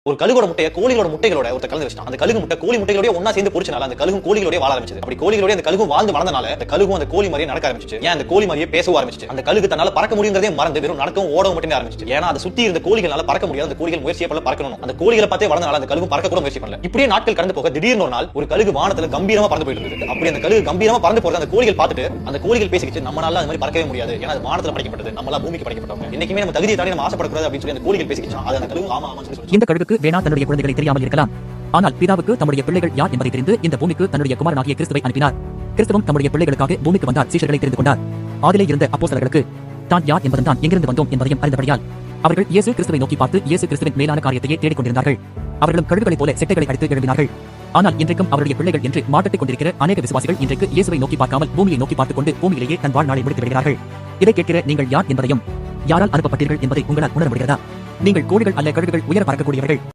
ஒரு கழுகோட முட்டையை கோழிகளோட முட்டைகளோட ஒருத்த கலந்து வச்சான். அந்த கழுகு முட்டை கோழி முட்டைகளோட ஒண்ணா சேர்ந்து பொரிச்சனால அந்த கழுகும் கோழிகளோட வாழ ஆரம்பிச்சது. அப்படி கோழிகளோட அந்த கழுகும் வாழ்ந்து வளர்ந்தனால அந்த கழுகும் அந்த கோழி மாதிரியே நடக்க ஆரம்பிச்சிச்சு. ஏன் அந்த கோழி மாதிரியே பேசவும் ஆரம்பிச்சிச்சு. அந்த கழுகு தன்னால பறக்க முடியுங்கிறதே மறந்து வெறும் நடக்கவும் ஓடவும் மட்டுமே ஆரம்பிச்சிச்சு. ஏன்னா அதை சுத்தி இருந்த கோழிகளால பறக்க முடியாது. அந்த கோழிகள் முயற்சியே பண்ணல பறக்கணும். அந்த கோழிகளை பார்த்தே வளர்ந்தனால அந்த கழுகும் பறக்க கூட முயற்சி பண்ணல. இப்படியே நாட்கள் கடந்து போக திடீர்னு ஒரு நாள் ஒரு கழுகு வானத்துல கம்பீரமா பறந்து போயிட்டு இருந்தது. அப்படி அந்த கழுகு கம்பீரமா பறந்து போறது அந்த கோழிகள் பார்த்துட்டு அந்த கோழிகள் பேசிக்கிச்சு, நம்மளால அந்த மாதிரி பறக்கவே முடியாது. ஏன்னா அது வானத்துல படைக்கப்பட்டது, நம்மளா பூமிக்கு படைக்கப்பட்டவங்க. இன்னைக்குமே நம்ம தகுதியை தாண்டி நம்ம ஆசைப்படக்கூடாது அப்படின்னு சொல்லி அந்த கோழிகள் பேசிக்கிச்சு. அது அந்த கழுகு ஆமா ஆமா சொல்லி இந்த கழுகுக்கு வேணா தன்னுடைய குழந்தைகளை தெரியாமல் இருக்கலாம். ஆனால் பிதாவுக்கு தம்முடைய பிள்ளைகள் யார் என்பதை தெரிந்து இந்த பூமிக்கு தன்னுடைய குமாரனாகிய கிறிஸ்துவை அனுப்பினார். கிறிஸ்துவும் தம்முடைய பிள்ளைகளுக்காக பூமிக்கு வந்தார். சீஷர்களை தெரிந்து கொண்டார். ஆதிலே இருந்த அப்போஸ்தலர்களுக்கு தான் யார் என்பதும் தான் எங்கிருந்து வந்தோம் என்பதையும் அறிந்தபடியால் அவர்கள் இயேசு கிறிஸ்துவை நோக்கி பார்த்து இயேசு கிறிஸ்துவின் மேலான காரியத்தையே தேடிக் கொண்டிருந்தார்கள். அவர்களும் கழுகுகளைப் போல செட்டைகளை அடித்து எழுப்பினார்கள். ஆனால் இன்றைக்கும் அவருடைய பிள்ளைகள் என்று மாட்டத்தை கொண்டிருக்கிற அநேக விசுவாசிகள் இன்றைக்கு இயேசுவை நோக்கி பார்க்காமல் பூமியை நோக்கி பார்த்துக் கொண்டு பூமியிலேயே தன் வாழ்நாளை முடித்து விடுகிறார்கள். இதை கேட்கிற நீங்கள் யார் என்பதையும் யாரால் அனுப்பப்பட்டீர்கள் என்பதை உங்களால் உணர முடிகிறதா? நீங்கள் கோழிகள் அல்ல, கழுகுகள், உயர பறக்கக்கூடியவர்கள்.